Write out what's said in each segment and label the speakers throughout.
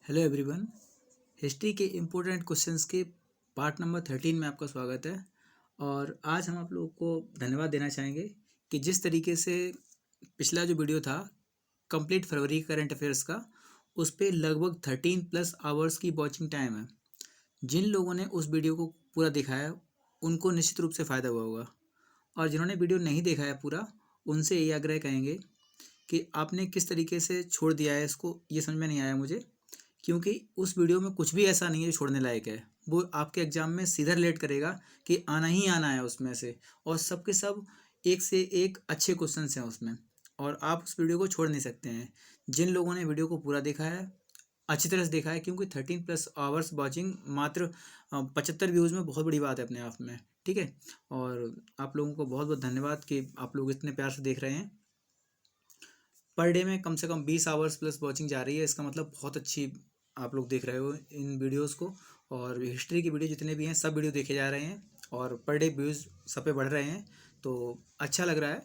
Speaker 1: Hello everyone. History के important questions के part number 13 में आपका स्वागत है। और आज हम आप लोगों को धन्यवाद देना चाहेंगे कि जिस तरीके से पिछला जो वीडियो था कंप्लीट फरवरी करंट अफेयर्स का, उस पर लगभग 13+ आवर्स की वॉचिंग टाइम है। जिन लोगों ने उस वीडियो को पूरा देखा है उनको निश्चित रूप से फ़ायदा हुआ होगा, और जिन्होंने वीडियो नहीं देखा है पूरा, उनसे ये आग्रह कहेंगे कि आपने किस तरीके से छोड़ दिया है इसको, ये समझ में नहीं आया मुझे। क्योंकि उस वीडियो में कुछ भी ऐसा नहीं है जो छोड़ने लायक है। वो आपके एग्जाम में सीधा रिलेट करेगा कि आना ही आना है उसमें से, और सबके सब एक से एक अच्छे क्वेश्चन हैं उसमें, और आप उस वीडियो को छोड़ नहीं सकते हैं। जिन लोगों ने वीडियो को पूरा देखा है, अच्छी तरह से देखा है, क्योंकि 13+ आवर्स वॉचिंग मात्र 75 व्यूज़ में बहुत बड़ी बात है अपने आप में। ठीक है, और आप लोगों को बहुत बहुत धन्यवाद कि आप लोग इतने प्यार से देख रहे हैं। पर डे में कम से कम 20 आवर्स प्लस वॉचिंग जा रही है, इसका मतलब बहुत अच्छी आप लोग देख रहे हो इन वीडियोस को। और हिस्ट्री की वीडियो जितने भी हैं सब वीडियो देखे जा रहे हैं, और पर डे व्यूज़ सब पे बढ़ रहे हैं, तो अच्छा लग रहा है।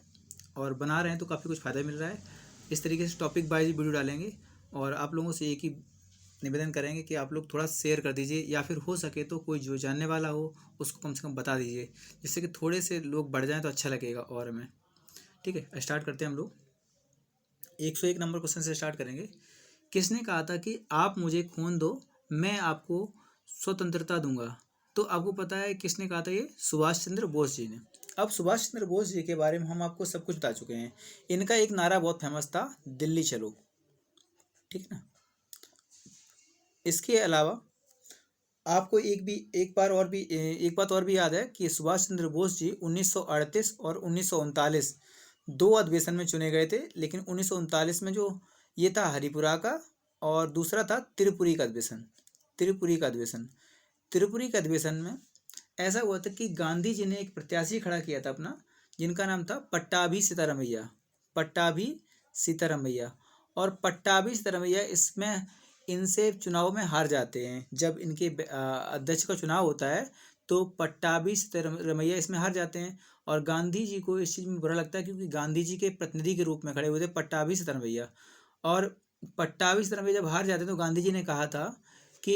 Speaker 1: और बना रहे हैं तो काफ़ी कुछ फ़ायदा मिल रहा है। इस तरीके से टॉपिक वाइज वीडियो डालेंगे, और आप लोगों से एक ही निवेदन करेंगे कि आप लोग थोड़ा शेयर कर दीजिए, या फिर हो सके तो कोई जो जानने वाला हो उसको कम से कम बता दीजिए, जिससे कि थोड़े से लोग बढ़ जाएँ तो अच्छा लगेगा। और हमें ठीक है, स्टार्ट करते हैं हम लोग। 101 नंबर क्वेश्चन से स्टार्ट करेंगे। किसने कहा था कि आप मुझे खून दो, मैं आपको स्वतंत्रता दूंगा? तो आपको पता है किसने कहा था? ये सुभाष चंद्र बोस जी ने। अब सुभाष चंद्र बोस जी के बारे में हम आपको सब कुछ बता चुके हैं। इनका एक नारा बहुत फेमस था, दिल्ली चलो। ठीक ना। इसके अलावा आपको एक बात और भी याद है कि सुभाष चंद्र बोस जी 1938 और 1939 दो अधिवेशन में चुने गए थे। लेकिन 1939 में जो ये था हरिपुरा का, और दूसरा था त्रिपुरी का अधिवेशन। त्रिपुरी का अधिवेशन में ऐसा हुआ था कि गांधी जी ने एक प्रत्याशी खड़ा किया था अपना, जिनका नाम था पट्टाभी सीतारामैया। और पट्टाभी सीतारामैया इसमें इनसे चुनाव में हार जाते हैं। जब इनके अध्यक्ष का चुनाव होता है तो पट्टाभी सीतारामैया इसमें हार जाते हैं, और गांधी जी को इस चीज़ में बुरा लगता है, क्योंकि गांधी जी के प्रतिनिधि के रूप में खड़े हुए थे पट्टाभी सीतारामैया। और पट्टाभी सीतारामैया जब हार जाते हैं तो गांधी जी ने कहा था कि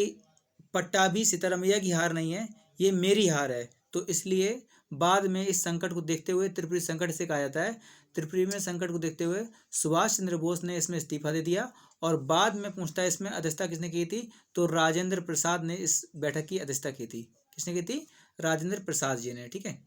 Speaker 1: पट्टाभी सीतारामैया की हार नहीं है, ये मेरी हार है। तो इसलिए बाद में इस संकट को देखते हुए, त्रिपुरी संकट से कहा जाता है, त्रिपुरी में संकट को देखते हुए सुभाष चंद्र बोस ने इसमें इस्तीफा दे दिया। और बाद में पूछता है इसमें अध्यक्षता किसने की थी? तो राजेंद्र प्रसाद ने इस बैठक की अध्यक्षता की थी। किसने की थी? राजेंद्र प्रसाद जी ने। ठीक है,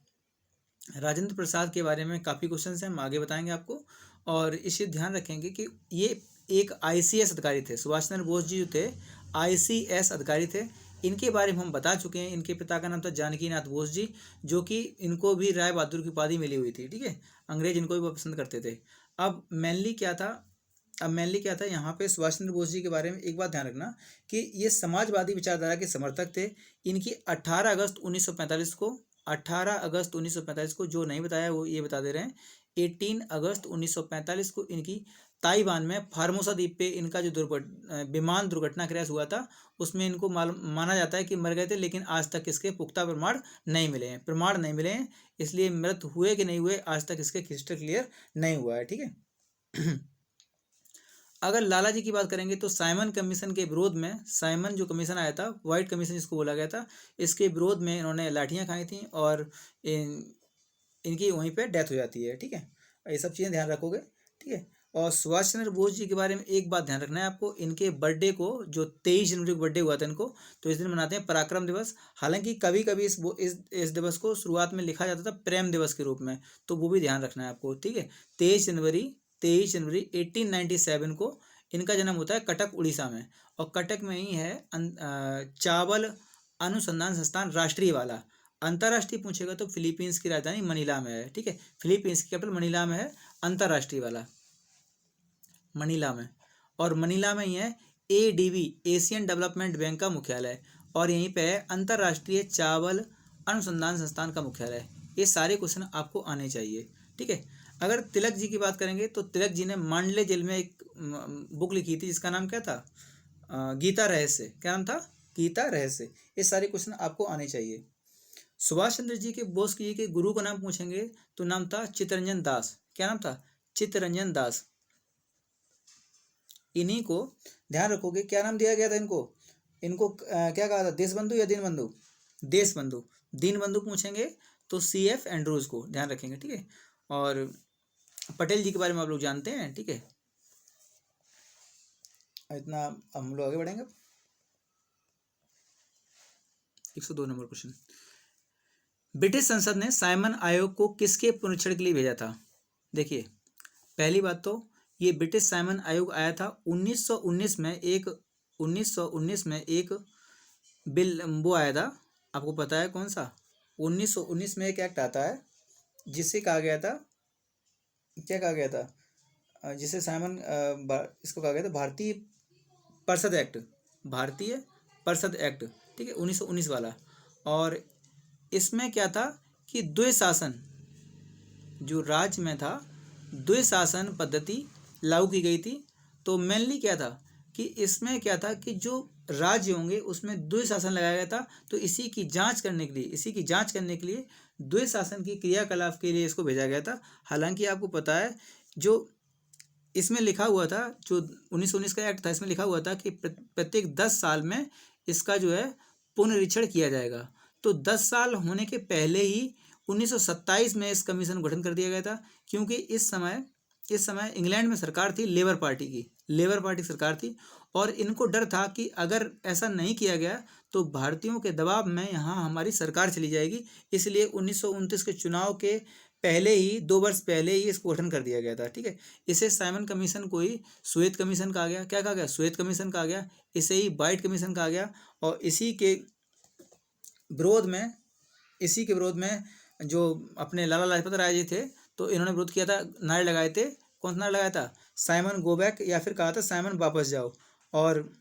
Speaker 1: राजेंद्र प्रसाद के बारे में काफ़ी क्वेश्चन हैं, हम आगे बताएंगे आपको। और इसे ध्यान रखेंगे कि ये एक ICS अधिकारी थे। सुभाष चंद्र बोस जी जो थे ICS अधिकारी थे। इनके बारे में हम बता चुके हैं। इनके पिता का नाम था जानकीनाथ बोस जी, जो कि इनको भी राय बहादुर की उपाधि मिली हुई थी। ठीक है, अंग्रेज इनको भी बहुत पसंद करते थे। अब मेनली क्या था यहाँ पे सुभाष चंद्र बोस जी के बारे में एक बात ध्यान रखना कि ये समाजवादी विचारधारा के समर्थक थे। इनकी 18 अगस्त 1945 को, जो नहीं बताया वो ये बता दे रहे हैं, 18 अगस्त 1945 को इनकी ताइवान में फार्मोसा द्वीप पे इनका जो विमान दुर्घटना क्रैश हुआ था, उसमें इनको माना जाता है कि मर गए थे। लेकिन आज तक इसके पुख्ता प्रमाण नहीं मिले हैं। इसलिए मृत हुए कि नहीं हुए आज तक इसके क्रिस्टल क्लियर नहीं हुआ है। ठीक है। अगर लाला जी की बात करेंगे तो साइमन कमीशन के विरोध में, साइमन जो कमीशन आया था, वाइट कमीशन जिसको बोला गया था, इसके विरोध में इन्होंने लाठियां खाई थी, और इनकी वहीं पे डेथ हो जाती है। ठीक है, ये सब चीज़ें ध्यान रखोगे। ठीक है, और सुभाष चंद्र बोस जी के बारे में एक बात ध्यान रखना है आपको। इनके बर्थडे को, जो 23 जनवरी को बर्थडे हुआ था इनको, तो इस दिन मनाते हैं पराक्रम दिवस। हालांकि कभी कभी इस दिवस को शुरुआत में लिखा जाता था प्रेम दिवस के रूप में, तो वो भी ध्यान रखना है आपको। ठीक है, 23 जनवरी 1897 को इनका जन्म होता है कटक उड़ीसा में, और कटक में ही है चावल अनुसंधान संस्थान राष्ट्रीय वाला। अंतर्राष्ट्रीय पूछेगा तो फिलीपींस की राजधानी मनीला में है। ठीक है, फिलीपींस की कैपिटल मनीला में है, अंतर्राष्ट्रीय वाला मनीला में। और मनीला में ही है ADB, एशियन डेवलपमेंट बैंक का मुख्यालय, और यहीं पे है अंतर्राष्ट्रीय चावल अनुसंधान संस्थान का मुख्यालय। ये सारे क्वेश्चन आपको आने चाहिए। ठीक है, अगर तिलक जी की बात करेंगे तो तिलक जी ने मांडले जेल में एक बुक लिखी थी जिसका नाम क्या था? गीता रहस्य। क्या नाम था? गीता रहस्य। ये सारे क्वेश्चन आपको आने चाहिए। सुभाष चंद्र जी के बोस जी के गुरु का नाम पूछेंगे तो नाम था चित्तरंजन दास। क्या नाम था? चित्तरंजन दास। इन्हीं को ध्यान रखोगे क्या नाम दिया गया था इनको, इनको क्या कहा था, देशबंधु या दीनबंधु, देशबंधु। दीनबंधु पूछेंगे तो CF एंड्रूज को ध्यान रखेंगे, ठीक है। और पटेल जी के बारे में आप लोग जानते हैं, ठीक है। इतना हम लोग आगे बढ़ेंगे। 102 नंबर क्वेश्चन, ब्रिटिश संसद ने साइमन आयोग को किसके पुनरीक्षण के लिए भेजा था। देखिए पहली बात तो ये ब्रिटिश साइमन आयोग आया था 1919 में, 1919 में एक बिल वो आया था, आपको पता है कौन सा, 1919 में एक एक्ट आता है जिसे कहा गया था, क्या कहा गया था, जिसे साइमन इसको कहा गया था भारतीय परिषद एक्ट, भारतीय परिषद एक्ट, ठीक है, 1919 वाला। और इसमें क्या था कि द्विशासन, जो राज्य में था द्विशासन पद्धति लागू की गई थी। तो मेनली क्या था कि इसमें क्या था कि जो राज्य होंगे उसमें द्विशासन लगाया गया था। तो इसी की जांच करने के लिए द्विशासन की क्रियाकलाप के लिए इसको भेजा गया था। हालांकि आपको पता है जो इसमें लिखा हुआ था, जो 1919 का एक्ट था, इसमें लिखा हुआ था कि प्रत्येक 10 साल में इसका जो है पुनरीक्षण किया जाएगा। तो 10 साल होने के पहले ही 1927 में इस कमीशन का गठन कर दिया गया था, क्योंकि इस समय इंग्लैंड में सरकार थी लेबर पार्टी सरकार थी। और इनको डर था कि अगर ऐसा नहीं किया गया तो भारतीयों के दबाव में यहाँ हमारी सरकार चली जाएगी। इसलिए 1929 के चुनाव के पहले ही 2 वर्ष पहले ही इसको गठन कर दिया गया था, ठीक है। इसे साइमन कमीशन को ही श्वेत कमीशन कहा गया। क्या कहा गया, श्वेत कमीशन कहा गया। इसे ही व्हाइट कमीशन कहा गया। और इसी के विरोध में जो अपने लाला लाजपत राय जी थे, तो इन्होंने विरोध किया था, नारे लगाए थे। कौन सा नारा लगाया था, साइमन गो बैक, या फिर कहा था साइमन वापस जाओ। और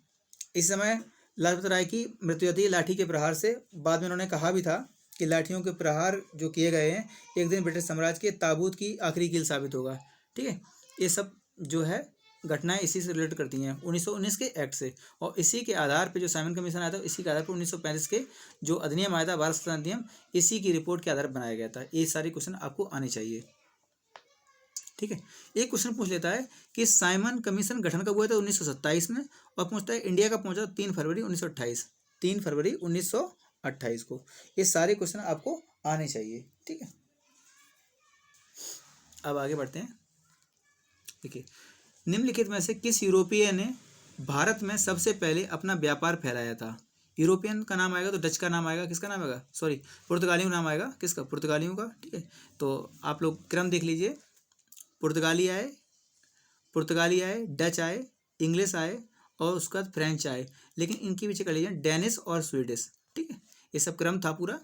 Speaker 1: इस समय लाजपत राय की मृत्यु हुई थी लाठी के प्रहार से। बाद में उन्होंने कहा भी था कि लाठियों के प्रहार जो किए गए हैं एक दिन ब्रिटिश साम्राज्य के ताबूत की आखिरी कील साबित होगा, ठीक है। ये सब जो है घटनाएं इसी से रिलेट करती हैं 1919 के एक्ट से। और इसी के आधार पे जो साइमन कमीशन आया था, इसी के आधार पर 1935 के जो अधिनियम आया था, भारत संविधान अधिनियम, इसी की रिपोर्ट के आधार पर बनाया गया था। ये सारे क्वेश्चन आपको आने चाहिए, ठीक है। एक क्वेश्चन पूछ लेता है कि साइमन कमीशन गठन कब हुआ था, 1927 में। और पूछता है इंडिया का पहुंचा 3 फरवरी 1928, 3 फरवरी 1928 को। ये सारे क्वेश्चन आपको आने चाहिए, ठीक है। अब आगे बढ़ते हैं। देखिए निम्नलिखित में से किस यूरोपीय ने भारत में सबसे पहले अपना व्यापार फैलाया था। यूरोपियन का नाम आएगा तो डच का नाम आएगा, किसका नाम आएगा, सॉरी पुर्तगालियों का नाम आएगा, किसका, पुर्तगालियों का, ठीक है। तो आप लोग क्रम देख लीजिए, पुर्तगाली आए, डच आए, इंग्लिश आए, और उसके बाद फ्रेंच आए। लेकिन इनके पीछे कर लीजिए डेनिश और स्वीडिश, ठीक है। ये सब क्रम था पूरा।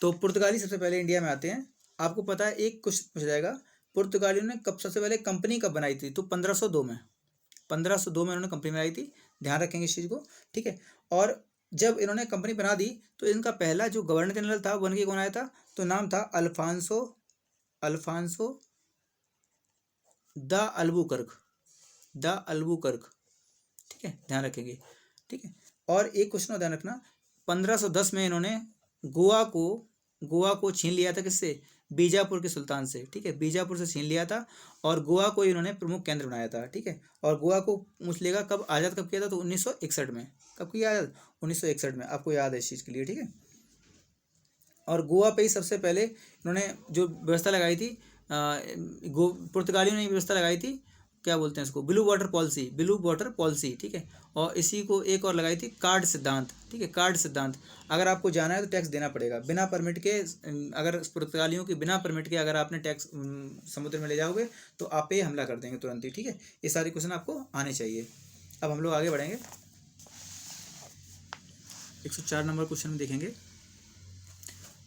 Speaker 1: तो पुर्तगाली सबसे पहले इंडिया में आते हैं। आपको पता है एक क्वेश्चन पूछा जाएगा, पुर्तगालियों ने कब सबसे पहले कंपनी कब बनाई थी, तो 1502 में, 1502 में उन्होंने कंपनी बनाई थी। ध्यान रखेंगे इस चीज़ को, ठीक है। और जब इन्होंने कंपनी बना दी तो इनका पहला जो गवर्नर जनरल था बन के कौन आया था, तो नाम था अल्फांसो द अल्बुकर्क, ठीक है, ध्यान रखेंगे, ठीक है। और एक क्वेश्चन और ध्यान रखना, 1510 में इन्होंने गोवा को छीन लिया था, किससे, बीजापुर के सुल्तान से, ठीक है, बीजापुर से छीन लिया था। और गोवा को इन्होंने प्रमुख केंद्र बनाया था, ठीक है। और गोवा को मुसलेगा कब आज़ाद कब किया था, तो 1961 में। कब किया आज़ाद, 1961 में, आपको याद है इस चीज़ के लिए, ठीक है। और गोवा पे ही सबसे पहले इन्होंने जो व्यवस्था लगाई थी, पुर्तगालियों ने व्यवस्था लगाई थी, क्या बोलते हैं इसको, ब्लू वाटर पॉलिसी, ठीक है। और इसी को एक और लगाई थी कार्ड सिद्धांत, ठीक है, कार्ड सिद्धांत। अगर आपको जाना है तो टैक्स देना पड़ेगा बिना परमिट के। अगर पुर्तगालियों की बिना परमिट के अगर आपने टैक्स समुद्र में ले जाओगे तो आप पे हमला कर देंगे तुरंत ही, ठीक है। ये सारे क्वेश्चन आपको आने चाहिए। अब हम लोग आगे बढ़ेंगे, 104 नंबर क्वेश्चन में देखेंगे,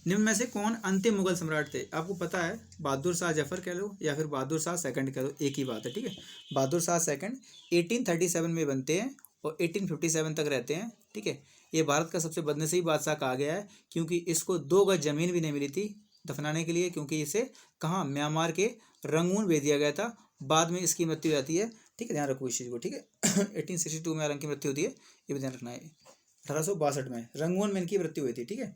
Speaker 1: निम्न में से कौन अंतिम मुगल सम्राट थे। आपको पता है बहादुर शाह जफर कह लो या फिर बहादुर शाह सेकंड कह लो, एक ही बात है, ठीक है। बहादुर शाह सेकंड 1837 में बनते हैं और 1857 तक रहते हैं, ठीक है। ये भारत का सबसे बदनसीब बादशाह कहा गया है, क्योंकि इसको 2 गज जमीन भी नहीं मिली थी दफनाने के लिए, क्योंकि इसे कहाँ, म्यांमार के रंगून भेज दिया गया था। बाद में इसकी मृत्यु हो जाती है, ठीक है, ध्यान रखो इस चीज़ को, ठीक है। 1862 में औरंग की मृत्यु होती है, ये भी ध्यान रखना है। 1862 में रंगून में इनकी मृत्यु हुई थी, ठीक है।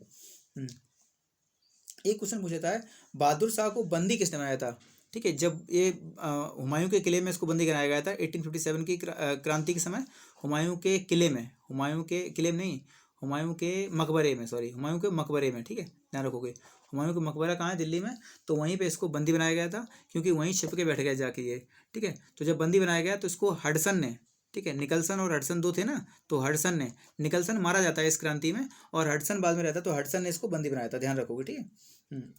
Speaker 1: एक क्वेश्चन पूछता है बहादुर शाह को बंदी किसने बनाया था। ठीक है। जब ये हुमायूं के किले में इसको बंदी कराया गया था 1857 की क्रांति के समय, हुमायूं के किले में, हुमायूं के किले में नहीं, हुमायूं के मकबरे में, सॉरी, हुमायूं के मकबरे में, ठीक है, ध्यान रखोगे। हुमायूं का मकबरा कहाँ है? दिल्ली में। तो वहीं पे इसको बंदी बनाया गया था, क्योंकि वहीं छिप के बैठ गया जाके ये, ठीक है। तो जब बंदी बनाया गया तो इसको हडसन ने, ठीक है, निकलसन और हडसन दो थे ना, तो हडसन ने, निकलसन मारा जाता है इस क्रांति में और हडसन बाद में रहता है, तो हडसन ने इसको बंदी बनाया था, ध्यान रखोगे, ठीक है।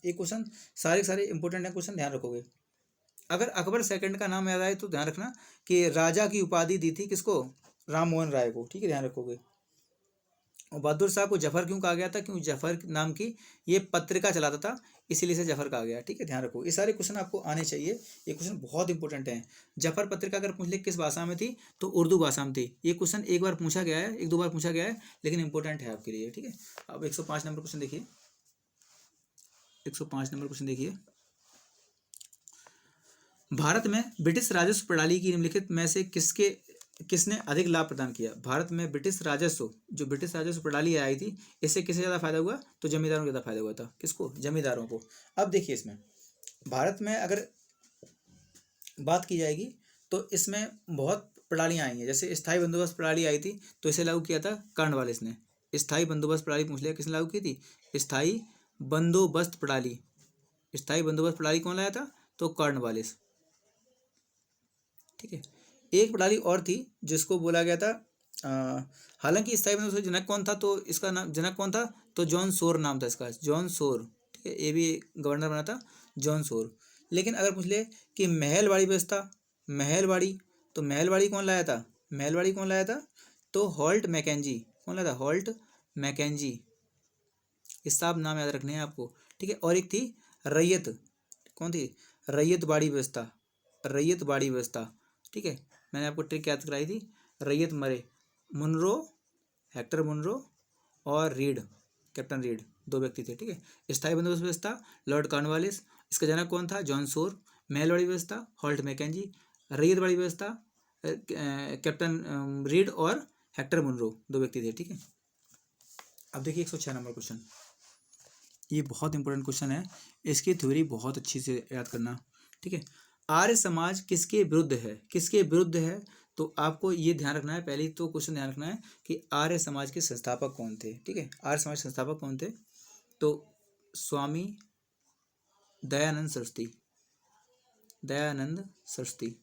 Speaker 1: एक क्वेश्चन, सारे सारे इंपॉर्टेंट है क्वेश्चन, ध्यान रखोगे। अगर अकबर सेकंड का नाम याद आए तो ध्यान रखना कि राजा की उपाधि दी थी किसको? राम मोहन राय को, ठीक है, ध्यान रखोगे। और बहादुर शाह को जफर क्यों कहा गया था? क्योंकि जफर नाम की ये पत्रिका चलाता था, इसीलिए से जफर कहा गया, ठीक है, ध्यान रखो। ये सारे क्वेश्चन आपको आने चाहिए, ये क्वेश्चन बहुत इंपॉर्टेंट है। जफर पत्रिका अगर पूछ ले किस भाषा में थी, तो उर्दू भाषा में थी। ये क्वेश्चन एक बार पूछा गया है, एक दो बार पूछा गया है, लेकिन इंपॉर्टेंट है आपके लिए, ठीक है। अब 105 नंबर क्वेश्चन देखिए, 105 नंबर क्वेश्चन देखिए। भारत में ब्रिटिश राजस्व प्रणाली की निम्नलिखित में से किसने अधिक लाभ प्रदान किया? भारत में ब्रिटिश राजस्व, जो ब्रिटिश राजस्व प्रणाली आई थी, इससे किसे ज़्यादा फायदा हुआ? तो जमींदारों को ज़्यादा फायदा हुआ था। किसको? जमींदारों को। अब देखिए, इसमें भारत में अगर बात की जाएगी तो इसमें बहुत प्रणालियाँ आई हैं। जैसे स्थायी बंदोबस्त प्रणाली आई थी, तो इसे लागू किया था कॉर्नवालिस ने। स्थायी बंदोबस्त प्रणाली पूछ लिया, किसने लागू की थी? स्थायी बंदोबस्त प्रणाली, स्थायी बंदोबस्त प्रणाली कौन लाया था? तो कॉर्नवालिस, ठीक है। एक प्रणाली और थी जिसको बोला गया था, हालांकि स्थायी बंदोबस्त जनक कौन था? तो इसका नाम जनक कौन था? तो जॉन सोर नाम था इसका, जॉन सोर, ठीक है। ये भी गवर्नर बना था जॉन सोर। लेकिन अगर पूछ ले कि महलवाड़ी व्यवस्था, महलवाड़ी, तो महलवाड़ी कौन लाया था? महलवाड़ी कौन लाया था? तो हॉल्ट मैकेंजी। कौन लाया था? Holt Mackenzie. इस सब नाम याद रखने हैं आपको, ठीक है। और एक थी रैयत, कौन थी? रैयत बाड़ी व्यवस्था, रैयत बाड़ी व्यवस्था, ठीक है। मैंने आपको ट्रिक याद कराई थी, रैयत मरे, मुनरो, हेक्टर मुनरो और रीड, कैप्टन रीड, दो व्यक्ति थे, ठीक है। स्थायी बंदोबस्त व्यवस्था लॉर्ड कॉर्नवालिस, इसका जनक कौन था? जॉन सोर। महलवाड़ी व्यवस्था हॉल्ट मैकेंजी, रैयत बाड़ी व्यवस्था कैप्टन रीड और हेक्टर मुनरो, दो व्यक्ति थे, ठीक है। अब देखिए 106 नंबर क्वेश्चन, ये बहुत इंपॉर्टेंट क्वेश्चन है, इसकी थ्योरी बहुत अच्छी से याद करना, ठीक है। आर्य समाज किसके विरुद्ध है? किसके विरुद्ध है? तो आपको ये ध्यान रखना है, पहले तो क्वेश्चन ध्यान रखना है कि आर्य समाज के संस्थापक कौन थे, ठीक है। आर्य समाज के संस्थापक कौन थे? तो स्वामी दयानंद सरस्वती, दयानंद सरस्वती,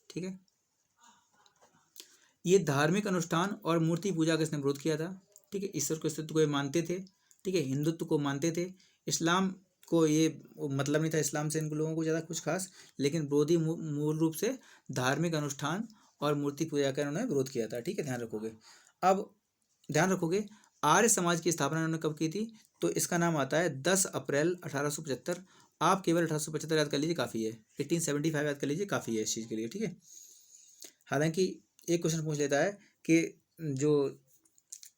Speaker 1: ठीक है। ये धार्मिक अनुष्ठान और मूर्ति पूजा का इसने विरोध किया था, ठीक है। ईश्वर के अस्तित्व को ये मानते थे, ठीक है, हिंदुत्व को मानते थे, इस्लाम को ये मतलब नहीं था इस्लाम से इन लोगों को ज़्यादा कुछ खास, लेकिन विरोधी मूल रूप से धार्मिक अनुष्ठान और मूर्ति पूजा का इन्होंने विरोध किया था, ठीक है, ध्यान रखोगे। अब ध्यान रखोगे आर्य समाज की स्थापना इन्होंने कब की थी? तो इसका नाम आता है 10 अप्रैल 1875। आप केवल 1875 याद कर लीजिए, काफ़ी है। 1875 याद कर लीजिए, काफ़ी है इस चीज़ के लिए, ठीक है। हालांकि एक क्वेश्चन पूछ लेता है कि जो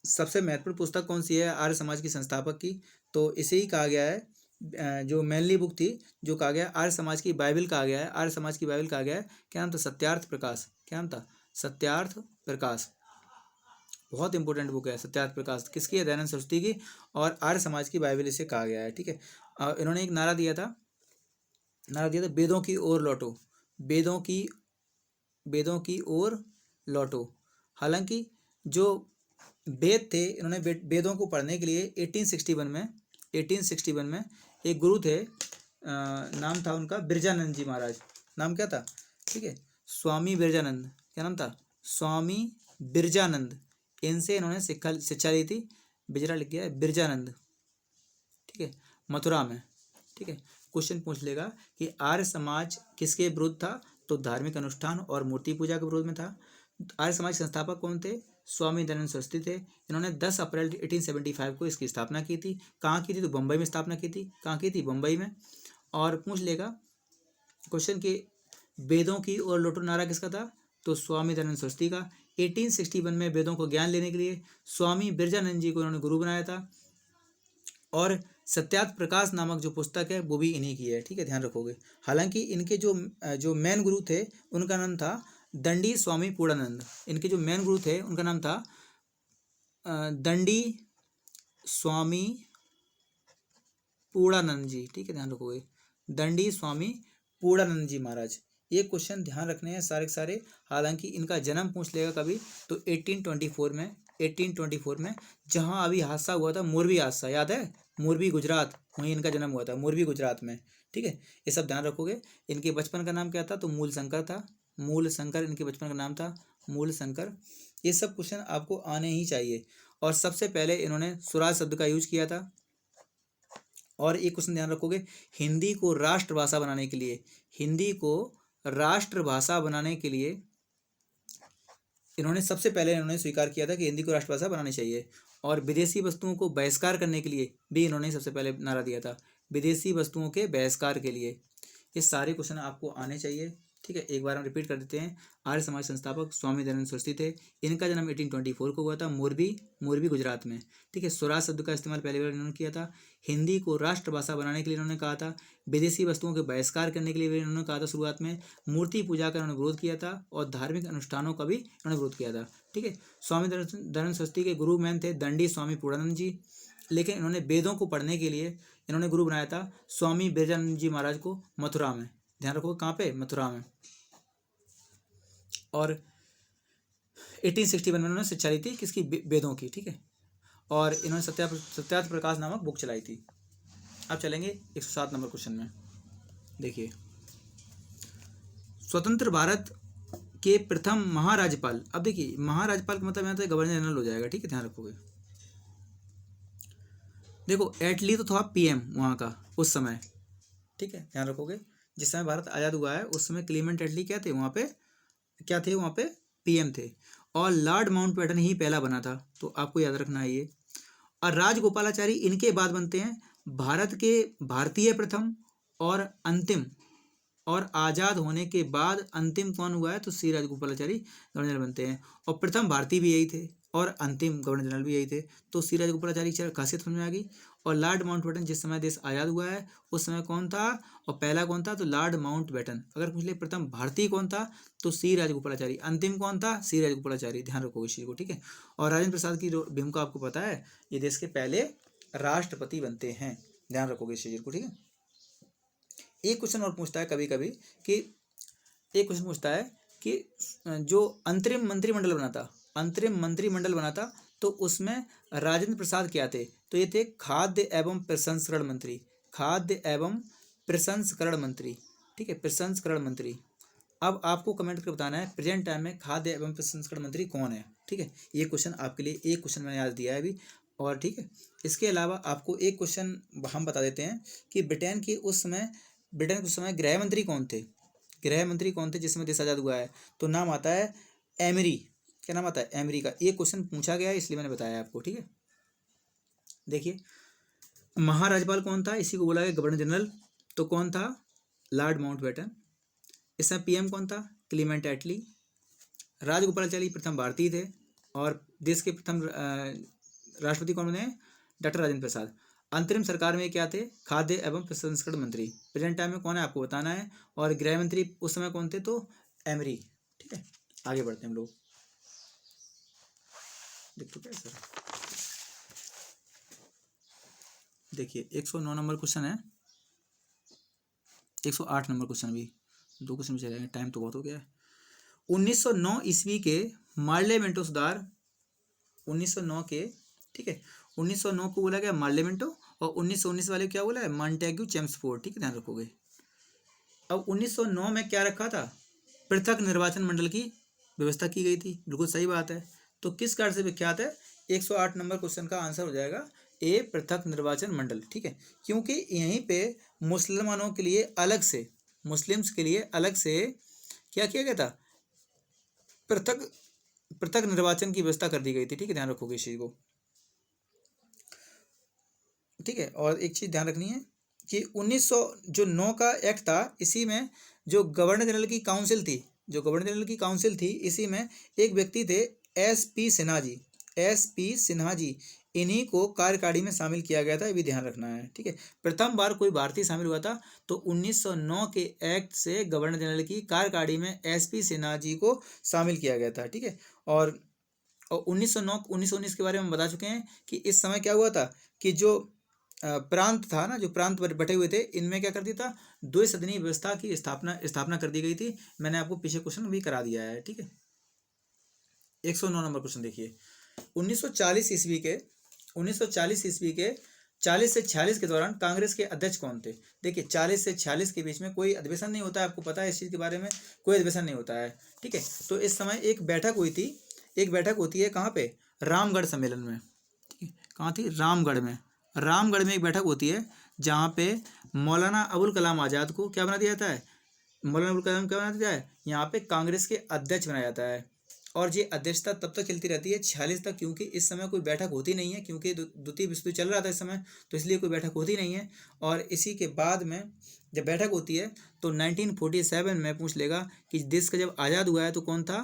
Speaker 1: सबसे महत्वपूर्ण पुस्तक कौन सी है आर्य समाज की संस्थापक की? तो इसे ही कहा गया है, जो मेनली बुक थी, जो कहा गया आर्य समाज की बाइबल कहा गया है, आर्य समाज की बाइबल कहा गया है। क्या नाम था? सत्यार्थ प्रकाश। क्या नाम था? सत्यार्थ प्रकाश। बहुत इंपॉर्टेंट बुक है सत्यार्थ प्रकाश, किसकी है? दयानंद सरस्वती की। और आर्य समाज की बाइबल इसे कहा गया है, ठीक है। इन्होंने एक नारा दिया था, वेदों की ओर लौटो, वेदों की ओर लौटो। हालांकि जो वेद थे, इन्होंने वेदों को पढ़ने के लिए 1861 में एक गुरु थे, नाम था उनका बिरजानंद जी महाराज। नाम क्या था? ठीक है, स्वामी बिरजानंद। क्या नाम था? स्वामी बिरजानंद। इनसे इन्होंने शिक्षा ली थी। बिजरा लिख दिया है, बिरजानंद, ठीक है, मथुरा में, ठीक है। क्वेश्चन पूछ लेगा कि आर्य समाज किसके विरुद्ध था? तो धार्मिक अनुष्ठान और मूर्ति पूजा के विरोध में था। आर्य समाज के संस्थापक कौन थे? स्वामी दयानंद सरस्वती थे। इन्होंने 10 अप्रैल 1875 को इसकी स्थापना की थी। कहाँ की थी? तो बम्बई में स्थापना की थी। कहाँ की थी? बम्बई में। और पूछ लेगा क्वेश्चन कि वेदों की और लौटो नारा किसका था? तो स्वामी दयानंद सरस्वती का। 1861 में वेदों को ज्ञान लेने के लिए स्वामी बिरजानंद जी को इन्होंने गुरु बनाया था। और सत्यार्थ प्रकाश नामक जो पुस्तक है वो भी इन्हीं की है, ठीक है, ध्यान रखोगे। हालांकि इनके जो मेन गुरु थे उनका नाम था दंडी स्वामी पूर्णानंद। इनके जो मेन गुरु थे उनका नाम था दंडी स्वामी पूर्णानंद जी, ठीक है, ध्यान रखोगे। दंडी स्वामी पूर्णानंद जी महाराज। ये क्वेश्चन ध्यान रखने हैं सारे के सारे। हालांकि इनका जन्म पूछ लेगा कभी तो 1824 में जहाँ अभी हादसा हुआ था, मोरबी हादसा याद है, मोरबी गुजरात, वहीं इनका जन्म हुआ था, मोरबी गुजरात में। ठीक है, ये सब ध्यान रखोगे। इनके बचपन का नाम क्या था, तो मूल शंकर था, मूल शंकर इनके बचपन का नाम था, मूल शंकर। ये सब क्वेश्चन आपको आने ही चाहिए। और सबसे पहले इन्होंने स्वराज शब्द का यूज किया था। और एक क्वेश्चन ध्यान रखोगे, हिंदी को राष्ट्रभाषा बनाने के लिए, हिंदी को राष्ट्रभाषा बनाने के लिए इन्होंने सबसे पहले इन्होंने स्वीकार किया था कि हिंदी को राष्ट्रभाषा बनानी चाहिए। और विदेशी वस्तुओं को बहिष्कार करने के लिए भी इन्होंने सबसे पहले नारा दिया था, विदेशी वस्तुओं के बहिष्कार के लिए। ये सारे क्वेश्चन आपको आने चाहिए। ठीक है, एक बार हम रिपीट कर देते हैं। आर्य समाज संस्थापक स्वामी दयानंद सरस्वती थे। इनका जन्म 1824 को हुआ था, मोरबी गुजरात में। ठीक है, स्वराज शब्द का इस्तेमाल पहली बार इन्होंने किया था। हिंदी को राष्ट्रभाषा बनाने के लिए इन्होंने कहा था। विदेशी वस्तुओं के बहिष्कार करने के लिए भी इन्होंने कहा था शुरुआत में। मूर्ति पूजा का इन्होंने विरोध किया था और धार्मिक अनुष्ठानों का भी इन्होंने विरोध किया था। ठीक है, स्वामी दयानंद सरस्वती के गुरु मैन थे दंडी स्वामी पूर्णानंद जी। लेकिन इन्होंने वेदों को पढ़ने के लिए इन्होंने गुरु बनाया था स्वामी बिरजानंद जी महाराज को, मथुरा में। ध्यान रखो कहाँ पे, मथुरा में। और 1861 में उन्होंने शिक्षा ली थी किसकी, वेदों की। ठीक है, और इन्होंने सत्यार्थ प्रकाश नामक बुक चलाई थी। अब चलेंगे 107 नंबर क्वेश्चन में। देखिए, स्वतंत्र भारत के प्रथम महाराज्यपाल। अब देखिए, महाराज्यपाल का मतलब यहाँ तो गवर्नर जनरल हो जाएगा। ठीक है, ध्यान रखोगे। देखो, एटली तो था पीएम वहाँ का उस समय। ठीक है, ध्यान रखोगे। जिस समय भारत आज़ाद हुआ है उस समय क्लीमेंट एटली क्या थे वहाँ पे, क्या थे वहाँ पे, पीएम थे। और लॉर्ड माउंटबेटन ही पहला बना था, तो आपको याद रखना है ये। और राजगोपालाचारी इनके बाद बनते हैं भारत के भारतीय प्रथम और अंतिम। और आज़ाद होने के बाद अंतिम कौन हुआ है, तो सी राजगोपालाचारी गवर्नर जनरल बनते हैं। और प्रथम भारतीय भी यही थे और अंतिम गवर्नर जनरल भी यही थे। तो सी राजगोपालाचारी की खासियत समझ में आ गई। और लॉर्ड माउंटबेटन जिस समय देश आज़ाद हुआ है उस समय कौन था और पहला कौन था, तो लॉर्ड माउंटबेटन। अगर पूछ ले प्रथम भारतीय कौन था तो सी राजगोपालाचारी, अंतिम कौन था, सी राजगोपालाचारी। ध्यान रखोगे इस चीज़ को। ठीक है, और राजेंद्र प्रसाद की भूमिका आपको पता है, ये देश के पहले राष्ट्रपति बनते हैं। ध्यान रखोगे इस चीज़ को। ठीक है, एक क्वेश्चन और पूछता है कभी कभी कि, एक क्वेश्चन पूछता है कि जो अंतरिम मंत्रिमंडल बना था तो उसमें राजेंद्र प्रसाद क्या थे, तो ये थे खाद्य एवं प्रसंस्करण मंत्री, खाद्य एवं प्रसंस्करण मंत्री। ठीक है, प्रसंस्करण मंत्री। अब आपको कमेंट करके बताना है प्रेजेंट टाइम में खाद्य एवं प्रसंस्करण मंत्री कौन है। ठीक है, ये क्वेश्चन आपके लिए, एक क्वेश्चन मैंने आज दिया है अभी। और ठीक है, इसके अलावा आपको एक क्वेश्चन हम बता देते हैं कि ब्रिटेन के उस समय गृह मंत्री कौन थे, गृह मंत्री कौन थे जिस समय देश आज़ाद हुआ है, तो नाम आता है एमरी। क्या नाम आता है, एमरी का। ये क्वेश्चन पूछा गया है इसलिए मैंने बताया आपको। ठीक है, देखिए, महाराज्यपाल कौन था, इसी को बोला गया गवर्नर जनरल, तो कौन था, लॉर्ड माउंटबेटन। इस समय पीएम कौन था, क्लीमेंट एटली। राजगोपालाचारी प्रथम भारतीय थे और देश के प्रथम राष्ट्रपति कौन बने, डॉक्टर राजेंद्र प्रसाद। अंतरिम सरकार में क्या थे, खाद्य एवं प्रसंस्करण मंत्री। प्रेजेंट टाइम में कौन है आपको बताना है। और गृह मंत्री उस समय कौन थे, तो एमरी। ठीक है, आगे बढ़ते हैं हम लोग। देख चुके हैं सर। देखिए, 109 नंबर क्वेश्चन है, 108 नंबर क्वेश्चन भी, दो क्वेश्चन बचे रहेंगे, टाइम तो बहुत हो गया है। 1909 ईस्वी के मार्लेमेंटो सुधार, 1909 के, ठीक है, 1909 को बोला गया मार्लेमेंटो और 1919 वाले क्या बोला है, मॉन्टेग्यू चेम्सफोर्ड। ठीक है, ध्यान रखोगे। अब 1909 में क्या रखा था, पृथक निर्वाचन मंडल की व्यवस्था की गई थी। बिल्कुल सही बात है। तो किस कार्य से विख्यात है, 108 नंबर क्वेश्चन का आंसर हो जाएगा ए, पृथक निर्वाचन मंडल। ठीक है, क्योंकि यहीं पे मुसलमानों के लिए अलग से, मुस्लिम्स के लिए अलग से क्या किया गया था, पृथक निर्वाचन की व्यवस्था कर दी गई थी। ठीक है, ध्यान रखोगे इस चीज को। ठीक है, और एक चीज ध्यान रखनी है कि 1909 का एक्ट था, इसी में जो गवर्नर जनरल की काउंसिल थी, जो गवर्नर जनरल की काउंसिल थी, इसी में एक व्यक्ति थे एसपी सिन्हा जी, एसपी सिन्हा जी, इन्हीं को कार्यकारिणी में शामिल किया गया था। ये भी ध्यान रखना है। ठीक है, प्रथम बार कोई भारतीय शामिल हुआ था तो 1909 के एक्ट से गवर्नर जनरल की कार्यकारिणी में एसपी सिन्हा जी को शामिल किया गया था। ठीक है, और 1909 1919 के बारे में हम बता चुके हैं कि इस समय क्या हुआ था कि जो प्रांत था ना, जो प्रांत बटे हुए थे, इनमें क्या कर दिया था, द्विसदनीय व्यवस्था की स्थापना कर दी गई थी। मैंने आपको पीछे क्वेश्चन भी करा दिया है, ठीक है। 109 नंबर क्वेश्चन देखिए, 1940 ईस्वी के 40 से 46 के दौरान कांग्रेस के अध्यक्ष कौन थे। देखिए 40 से 46 के बीच में कोई अधिवेशन नहीं होता है, आपको पता है इस चीज़ के बारे में, कोई अधिवेशन नहीं होता है, ठीक है। तो इस समय एक बैठक हुई थी, एक बैठक होती है कहाँ पे, रामगढ़ सम्मेलन में, ठीक है। कहाँ थी, रामगढ़ में। रामगढ़ में एक बैठक होती है जहाँ पे मौलाना अबुल कलाम आज़ाद को क्या बना दिया जाता है, मौलाना अबुल कलाम क्या बना दिया जाता है, यहाँ पे कांग्रेस के अध्यक्ष बनाया जाता है। और ये अध्यक्षता तब तक चलती रहती है 46 तक, क्योंकि इस समय कोई बैठक होती नहीं है, क्योंकि द्वितीय विश्व युद्ध चल रहा था इस समय, तो इसलिए कोई बैठक होती नहीं है। और इसी के बाद में जब बैठक होती है तो 1947 में पूछ लेगा कि देश का जब आज़ाद हुआ है तो कौन था,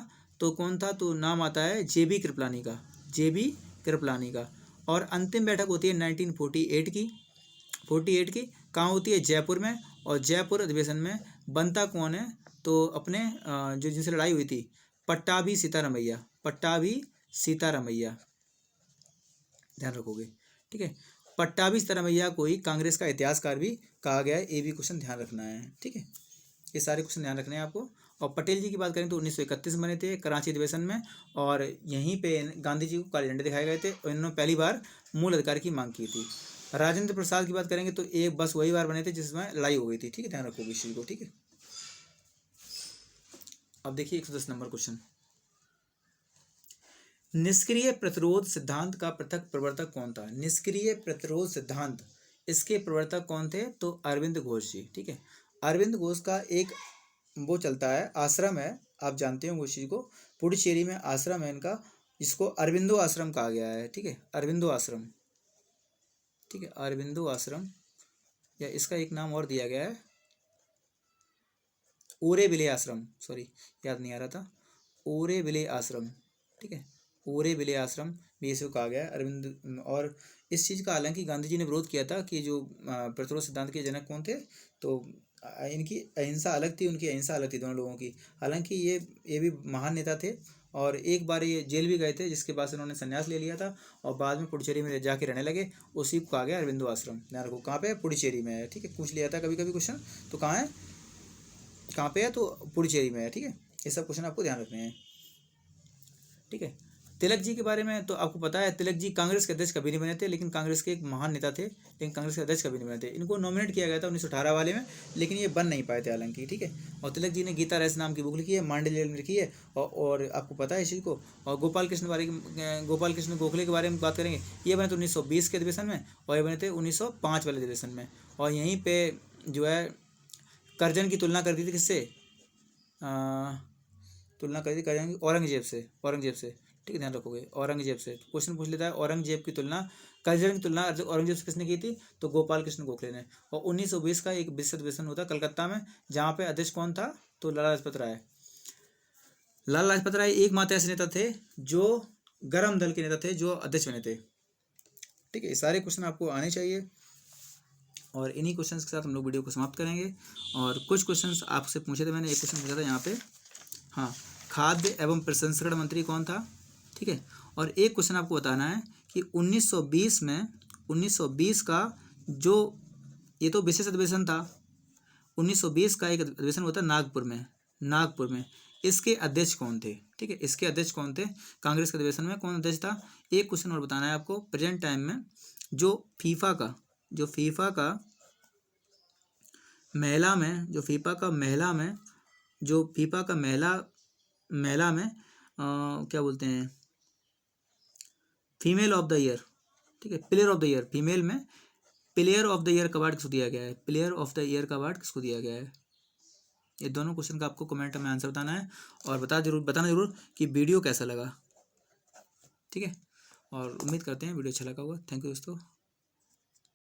Speaker 1: तो नाम आता है JB कृपलानी का, JB कृपलानी का। और अंतिम बैठक होती है 1948 की, 48 की कहाँ होती है, जयपुर में। और जयपुर अधिवेशन में बनता कौन है, तो अपने जो जिनसे लड़ाई हुई थी, पट्टाभी सीतारामैया, ध्यान रखोगे, ठीक है। पट्टाभी सीतारामैया को ही कांग्रेस का इतिहासकार भी कहा गया है, ये भी क्वेश्चन ध्यान रखना है, ठीक है। ये सारे क्वेश्चन ध्यान रखने हैं आपको। और पटेल जी की बात करें तो 1931 में बने थे कराची अधिवेशन में, और यहीं पे गांधी जी को काले झंडे दिखाए गए थे, और इन्होंने पहली बार मूल अधिकार की मांग की थी। राजेंद्र प्रसाद की बात करेंगे तो एक बस वही बार बने थे जिसमें लड़ाई हो गई थी, ठीक है, ध्यान रखोगे इस चीज़ को, ठीक है। अब देखिए 110 नंबर क्वेश्चन, निष्क्रिय प्रतिरोध सिद्धांत का पृथक प्रवर्तक कौन था। निष्क्रिय प्रतिरोध सिद्धांत, इसके प्रवर्तक कौन थे, तो अरविंद घोष जी, ठीक है। अरविंद घोष का एक वो चलता है, आश्रम है, आप जानते होंगे उस चीज़ को, पुडुचेरी में आश्रम है इनका, जिसको अरविंदो आश्रम कहा गया है, ठीक है, अरविंदो आश्रम, ठीक है, अरविंदो आश्रम, या इसका एक नाम और दिया गया है, ओरे विले आश्रम, सॉरी याद नहीं आ रहा था, ओरे विले आश्रम, ठीक है, ओरे विले आश्रम भी इसको कहा गया है अरविंद। और इस चीज़ का हालांकि गांधी जी ने विरोध किया था कि जो प्रतिरोध सिद्धांत के जनक कौन थे, तो इनकी अहिंसा अलग थी, उनकी अहिंसा अलग थी दोनों लोगों की। हालांकि ये भी महान नेता थे, और एक बार ये जेल भी गए थे, जिसके बाद इन्होंने संन्यास ले लिया था, और बाद में पुडुचेरी में जाके रहने लगे, उसी को कहा गया अरविंदो आश्रम। ध्यान रखो कहाँ पे है, पुडुचेरी में है, ठीक है, पूछ लिया था कभी कभी क्वेश्चन, तो कहाँ पे है, तो पुडुचेरी में है, ठीक है। ये सब क्वेश्चन आपको ध्यान रखने हैं, ठीक है। तिलक जी के बारे में तो आपको पता है, तिलक जी कांग्रेस के अध्यक्ष कभी नहीं बने थे, लेकिन कांग्रेस के एक महान नेता थे, लेकिन कांग्रेस के अध्यक्ष कभी नहीं बने थे। इनको नॉमिनेट किया गया था 1918 वाले में, लेकिन ये बन नहीं पाए थे हालांकि, ठीक है। और तिलक जी ने गीता रहस्य नाम की बुक लिखी है, मांडलिया में लिखी है, और आपको पता है इस चीज़ को। और गोपाल कृष्ण गोखले के बारे में बात करेंगे, ये बने थे 1920 के अधिवेशन में, और ये बने थे 1905 वाले अधिवेशन में। और यहीं पर जो है करजन की तुलना कर दी थी किससे, तुलना कर दी करजन की औरंगजेब से, ठीक है, ध्यान रखोगे, औरंगजेब से। क्वेश्चन पूछ लेता है औरंगजेब की तुलना, करजन की तुलना औरंगजेब से किसने की थी, तो गोपाल कृष्ण गोखले ने। और 1920 का एक विश्व अधिवेशन होता कलकत्ता में, जहाँ पे अध्यक्ष कौन था, तो लाला लाजपत राय एकमात्र ऐसे नेता थे जो गर्म दल के नेता थे जो अध्यक्ष बने थे, ठीक है। ये सारे क्वेश्चन आपको आने चाहिए, और इन्हीं क्वेश्चंस के साथ हम लोग वीडियो को समाप्त करेंगे। और कुछ क्वेश्चंस आपसे पूछे थे, मैंने एक क्वेश्चन पूछा था यहाँ पे, हाँ, खाद्य एवं प्रसंस्करण मंत्री कौन था, ठीक है। और एक क्वेश्चन आपको बताना है कि 1920 का जो, ये तो विशेष अधिवेशन था, 1920 का एक अधिवेशन होता है नागपुर में, इसके अध्यक्ष कौन थे, ठीक है, इसके अध्यक्ष कौन थे, कांग्रेस के अधिवेशन में कौन अध्यक्ष था। एक क्वेश्चन और बताना है आपको, प्रेजेंट टाइम में जो फीफा का महिला में क्या बोलते हैं, फीमेल ऑफ द ईयर, ठीक है, player of the year, female में प्लेयर ऑफ द ईयर का अवार्ड किसको दिया गया है, प्लेयर ऑफ द ईयर का अवार्ड किसको दिया गया है। ये दोनों क्वेश्चन का आपको कमेंट में आंसर बताना है, और बताना जरूर कि वीडियो कैसा लगा, ठीक है। और उम्मीद करते हैं वीडियो अच्छा लगा होगा। थैंक यू दोस्तों।